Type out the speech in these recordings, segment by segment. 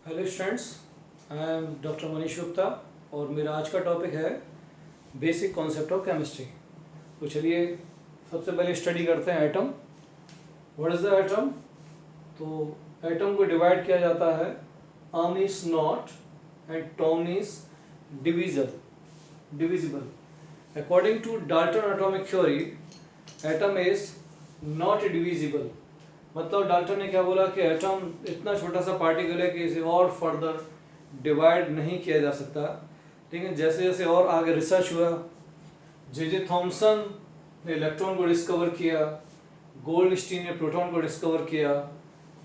Hello students, I am doctor Manish Gupta और मेरा आज का टॉपिक है बेसिक कॉन्सेप्ट ऑफ केमिस्ट्री। तो चलिए सबसे पहले स्टडी करते हैं atom. What is the atom? तो एटम को डिवाइड किया जाता है arm is not and Tom is divisible. According to Dalton atomic theory, atom is not divisible. मतलब डाल्टन ने क्या बोला कि एटम इतना छोटा सा पार्टिकल है कि इसे और फर्दर डिवाइड नहीं किया जा सकता। लेकिन जैसे जैसे और आगे रिसर्च हुआ, जे थॉमसन ने इलेक्ट्रॉन को डिस्कवर किया, गोल्डस्टीन ने प्रोटॉन को डिस्कवर किया,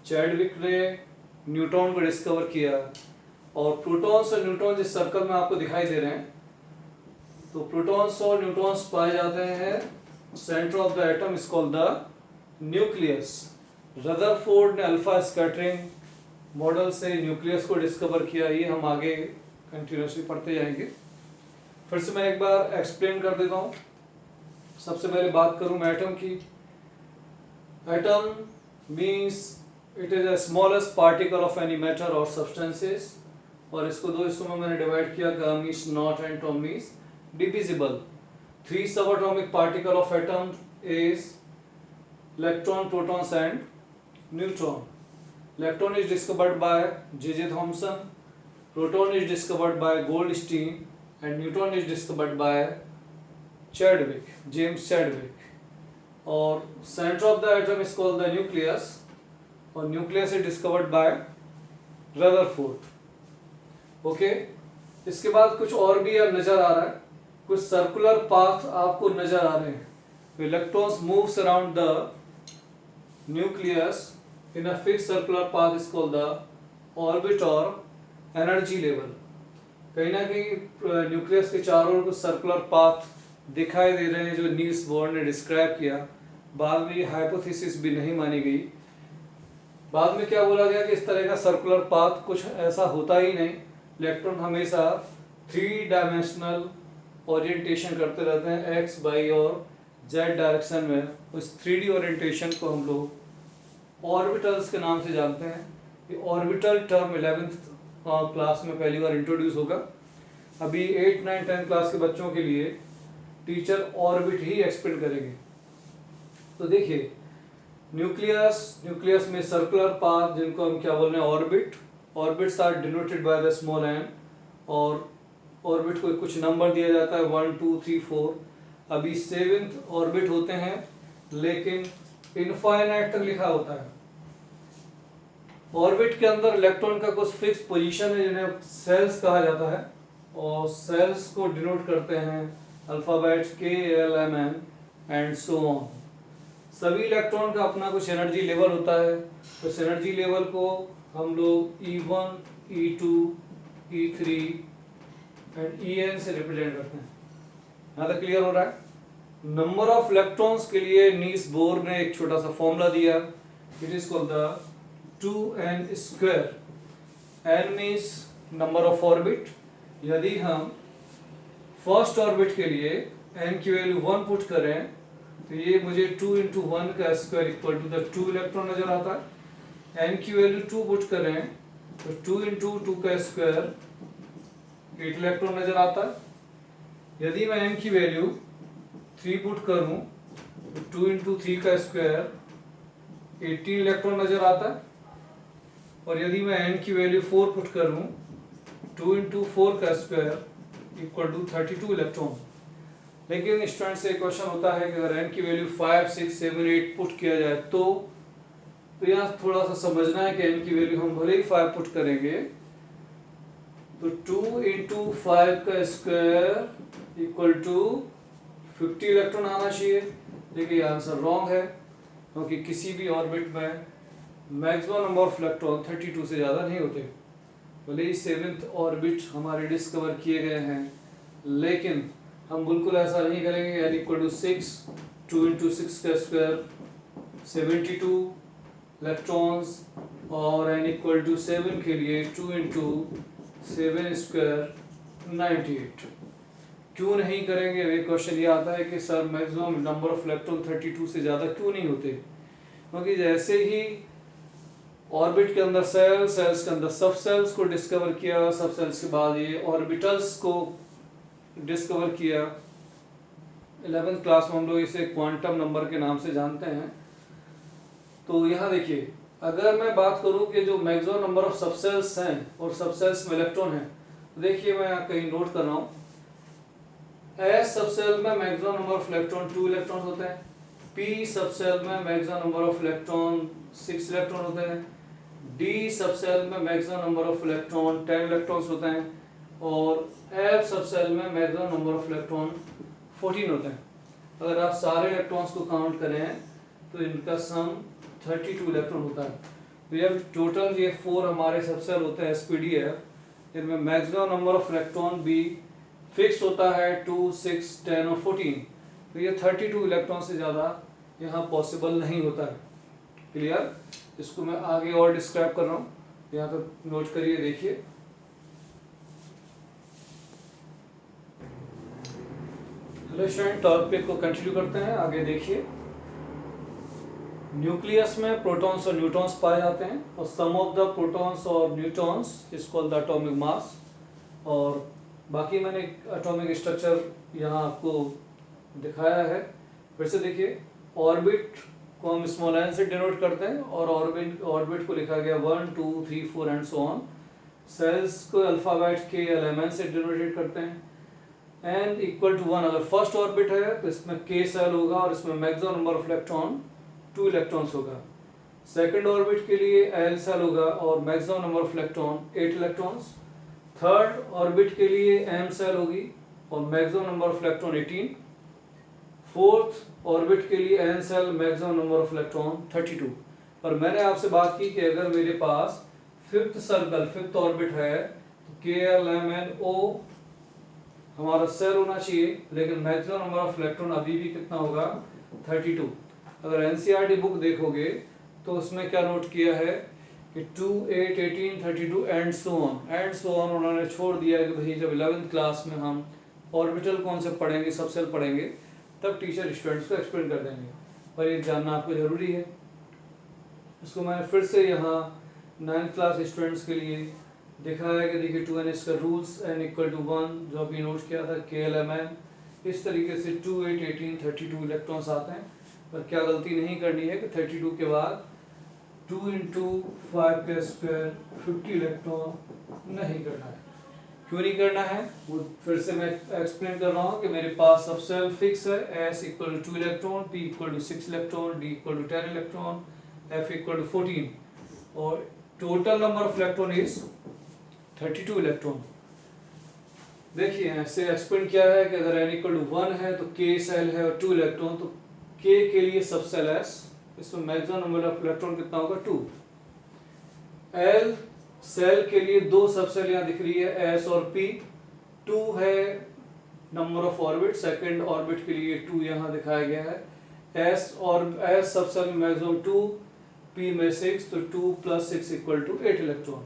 चैडविक ने न्यूट्रॉन को डिस्कवर किया, और प्रोटॉन्स और न्यूट्रॉन जिस सर्कल में आपको दिखाई दे रहे हैं, तो प्रोटॉन्स और न्यूट्रॉन्स पाए जाते हैं centre of the atom is called the nucleus. Rutherford ने अल्फा स्कैटरिंग मॉडल से न्यूक्लियस को डिस्कवर किया। ये हम आगे कंटिन्यूसली पढ़ते जाएंगे। फिर से मैं एक बार एक्सप्लेन कर देता हूँ। सबसे पहले बात करूँ मैं एटम की। Atom means it is a smallest particle of any matter और सब्सटेंसेस, और इसको दो हिस्सों में मैंने डिवाइड किया, gamma means not and Tom means divisible. 3 subatomic particle of atom is electron, protons and neutron. Electron is discovered by J.J. Thomson, proton is discovered by Goldstein, and neutron is discovered by Chadwick, James Chadwick. और center of the atom is called the nucleus, और nucleus is discovered by Rutherford. Okay? इसके बाद कुछ और भी अब नजर आ रहा है, कुछ सर्कुलर पाथ आपको नजर आ रहे हैं। Electrons moves around the nucleus in a fixed circular path is called the orbit और एनर्जी लेवल। कहीं ना कहीं न्यूक्लियस के चारों ओर कुछ सर्कुलर पाथ दिखाई दे रहे हैं जो नील्स बोर ने डिस्क्राइब किया। बाद में ये हाइपोथेसिस भी नहीं मानी गई। बाद में क्या बोला गया कि इस तरह का सर्कुलर पाथ कुछ ऐसा होता ही नहीं। इलेक्ट्रॉन हमेशा 3 डायमेंशनल ओरिएंटेशन करते रहते हैं, एक्स, वाई और जेड डायरेक्शन में। उस 3D ओरिएंटेशन को हम लोग ऑर्बिटल्स के नाम से जानते हैं। ये ऑर्बिटल टर्म 11th क्लास में पहली बार इंट्रोड्यूस होगा। अभी 8, 9, 10 क्लास के बच्चों के लिए टीचर ऑर्बिट ही एक्सप्लेन करेंगे। तो देखिए, न्यूक्लियस में सर्कुलर पाथ जिनको हम क्या बोल रहे हैं, orbit. Orbits are denoted by the small N, और ऑर्बिट को कुछ नंबर दिया जाता है 1, 2, 3, 4। अभी 7th ऑर्बिट होते हैं, लेकिन इनफाइनाइट तक लिखा होता है। ऑर्बिट के अंदर इलेक्ट्रॉन का कुछ फिक्स पोजीशन है जिन्हें सेल्स कहा जाता है, और सेल्स को डिनोट करते हैं alphabets K, L, M, N and so on. सभी इलेक्ट्रॉन का अपना कुछ एनर्जी लेवल होता है। उस एनर्जी लेवल को हम लोग E1, E2, E3 and En से रिप्रेजेंट करते हैं। यहाँ तक क्लियर हो रहा है? नंबर ऑफ इलेक्ट्रॉन्स के लिए नील्स बोर ने एक छोटा सा फॉर्मूला दिया। It is called the 2n²। n means number of orbit. यदि हम फर्स्ट ऑर्बिट के लिए n की वैल्यू 1 पुट करें तो ये मुझे 2 × 1 का square equal to the 2 electron नजर आता है। n की वैल्यू 2 पुट करें तो 2 × 2 का स्क्वायर 8 इलेक्ट्रॉन नजर आता है। यदि मैं n की वैल्यू 3 पुट करूं तो 2 × 3 का स्क्वायर 18 इलेक्ट्रॉन नजर आता है। और यदि मैं n की वैल्यू 4 पुट करूं 2 × 4 का स्क्वायर इक्वल टू 32 इलेक्ट्रॉन। लेकिन स्टूडेंट से क्वेश्चन होता है कि अगर n की वैल्यू 5, 6, 7, 8 पुट किया जाए तो यहाँ थोड़ा सा समझना है कि n की वैल्यू हम भले ही 5 पुट करेंगे तो 2 × 5 का स्क्वायर इक्वल टू 50 इलेक्ट्रॉन आना चाहिए। लेकिन ये आंसर रॉन्ग है, क्योंकि किसी भी ऑर्बिट में मैक्सिमम नंबर ऑफ इलेक्ट्रॉन 32 से ज़्यादा नहीं होते। भले ही 7th ऑर्बिट हमारे डिस्कवर किए गए हैं, लेकिन हम बिल्कुल ऐसा नहीं करेंगे। n इक्वल टू 6, 2 × 6 का स्क्वायर 72 इलेक्ट्रॉन्स, और n इक्वल टू 7 के लिए 2 × 7 स्क्वायर 98। क्यों नहीं करेंगे? वे क्वेश्चन ये आता है कि sir maximum number of electron 32 से ज़्यादा क्यों नहीं होते? क्योंकि जैसे ही ऑर्बिट के अंदर सेल, सेल्स के अंदर सब सेल्स को डिस्कवर किया, सब सेल्स के बाद ये ऑर्बिटल्स को डिस्कवर किया। 11th क्लास में हम लोग इसे क्वांटम नंबर के नाम से जानते हैं। तो यहाँ देखिए, अगर मैं बात करूँ कि जो मैक्सिमम नंबर ऑफ सब सेल्स हैं और सब सेल्स में इलेक्ट्रॉन हैं, तो देखिए मैं यहाँ कहीं नोट कर रहा हूँ, एस सब सेल में maximum number of electron 2 electron होते हैं, पी सब सेल में maximum number of electron 6 electron होते हैं, डी सब सेल में maximum number of electron 10 electrons होते हैं, और एफ सब सेल में मैक्सिमम नंबर ऑफ इलेक्ट्रॉन 14 होते हैं। अगर आप सारे इलेक्ट्रॉन्स को काउंट करें तो इनका सम 32 इलेक्ट्रॉन होता है। तो ये टोटल ये 4 हमारे सब सेल होते हैं SPDF, जिनमें मैक्सिमम नंबर ऑफ इलेक्ट्रॉन भी फिक्स होता है 2, 6, 10 और 14। तो ये 32 इलेक्ट्रॉन से ज़्यादा यहाँ पॉसिबल नहीं होता है। क्लियर? इसको मैं आगे और डिस्क्राइब कर रहा हूँ, यहाँ तो नोट करिए, देखिए। हेलो स्टूडेंट, टॉपिक को कंटिन्यू करते हैं, आगे देखिए। न्यूक्लियस में प्रोटॉन्स और न्यूट्रॉन्स पाए जाते हैं, और सम ऑफ द प्रोटॉन्स और neutrons is called the atomic mass. और बाकी मैंने एटॉमिक स्ट्रक्चर यहाँ आपको दिखाया है। फिर से देखिए, ऑर्बिट को हम स्मॉल n से डिनोट करते हैं, और ऑर्बिट को लिखा गया 1, 2, 3, 4 एंड सो ऑन। सेल्स को अल्फाबेट के LMN से डिनोटेड करते हैं। n इक्वल टू 1 अगर फर्स्ट ऑर्बिट है तो इसमें k सेल होगा, और इसमें maximum number of electron 2 electrons होगा। सेकंड ऑर्बिट के लिए l सेल होगा और maximum number of electron 8 electrons. Third orbit के लिए m सेल होगी और maximum number of electron 18। Fourth orbit के लिए n shell, maximum number of electron 32। पर मैंने आपसे बात की कि अगर मेरे पास फिफ्थ सर्कल, फिफ्थ ऑर्बिट है, तो KLMNO हमारा सेल होना चाहिए, लेकिन मैक्सिमम नंबर ऑफ इलेक्ट्रॉन अभी भी कितना होगा? 32। अगर NCERT बुक देखोगे तो उसमें क्या नोट किया है कि 2, 8, 18, 32 एंड सो ऑन उन्होंने छोड़ दिया है कि भाई जब 11th क्लास में हम ऑर्बिटल कॉन्सेप्ट पढ़ेंगे, सब सेल पढ़ेंगे, तब टीचर स्टूडेंट्स को एक्सप्लेन कर देंगे, पर ये जानना आपको ज़रूरी है। इसको मैंने फिर से यहाँ 9th क्लास स्टूडेंट्स के लिए दिखाया है कि देखिए 2n इसका रूल्स n इक्वल टू 1 जो अभी नोट किया था, KLMN इस तरीके से 2, 8, 18, 32 इलेक्ट्रॉन्स आते हैं। पर क्या गलती नहीं करनी है कि 32 के बाद 2 × 5 का स्क्वायर 50 इलेक्ट्रॉन नहीं करना है। क्यों नहीं करना है वो फिर से मैं एक्सप्लेन कर रहा हूँ कि मेरे पास सब सेल फिक्स है, S equal to 2 electron, P equal to 6 electron, D equal to 10 electron, F equal to 14, और total number of electron is 32 electron. देखिए ऐसे एक्सप्लेन किया है कि अगर n इक्वल टू 1 है तो K सेल है और 2 इलेक्ट्रॉन, तो K के लिए सब सेल S, इसमें मैक्सिमम नंबर ऑफ इलेक्ट्रॉन कितना होगा? 2। L सेल के लिए 2 सब सेल यहाँ दिख रही है, S और P। 2 है number of orbit, second orbit के लिए 2 यहाँ दिखाया गया है। S सब सेल में मैक्सिमम 2, P में 6, तो 2 + 6 = 8 इलेक्ट्रॉन।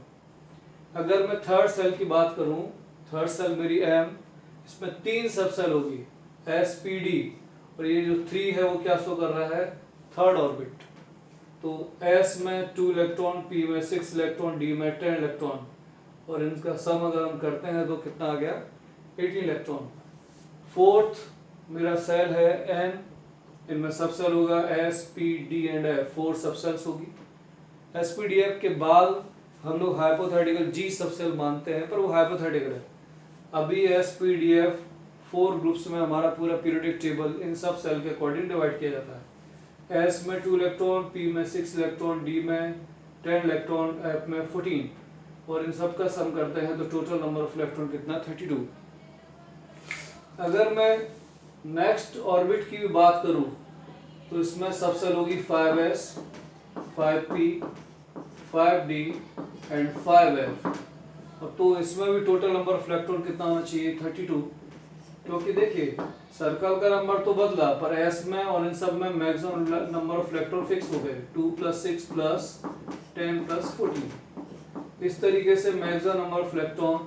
अगर मैं थर्ड सेल की बात करूं, थर्ड सेल मेरी M, इसमें 3 सब सेल होगी, SPD, और ये जो 3 है वो क्या शो कर रहा है? Third orbit. तो S में 2 इलेक्ट्रॉन, P में 6 इलेक्ट्रॉन, D में 10 इलेक्ट्रॉन, और इनका सम अगर हम करते हैं तो कितना आ गया? 18 इलेक्ट्रॉन। फोर्थ मेरा सेल है N, इनमें सब सेल होगा S, P, D and F, 4 सब सेल्स होगी। SPDF के बाद हम लोग हाइपोथेटिकल G सब सेल मानते हैं, पर वो हाइपोथेटिकल है। अभी SPDF 4 ग्रुप्स में हमारा पूरा पीरियोडिक टेबल इन सब सेल के अकॉर्डिंग डिवाइड किया जाता है। S में 2 इलेक्ट्रॉन, P में 6 इलेक्ट्रॉन, D में 10 इलेक्ट्रॉन, F में 14, और इन सब का सम करते हैं तो टोटल नंबर ऑफ इलेक्ट्रॉन कितना? 32। अगर मैं नेक्स्ट ऑर्बिट की भी बात करूं तो इसमें सब सेल होगी 5S, 5P, 5D and 5F, और तो इसमें भी टोटल नंबर ऑफ इलेक्ट्रॉन कितना होना चाहिए? 32। क्योंकि देखिए सर्कल का नंबर तो बदला, पर S में और इन सब में maximum number of electron fix हो गए, 2 + 6 + 10 + 14। इस तरीके से मैक्सिमम नंबर ऑफ इलेक्ट्रॉन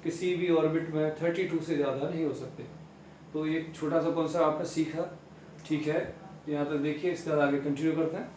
किसी भी ऑर्बिट में 32 से ज़्यादा नहीं हो सकते। तो ये छोटा सा कॉन्सेप्ट आपने सीखा, ठीक है? यहाँ तक देखिए, इसके बाद आगे कंटिन्यू करते हैं।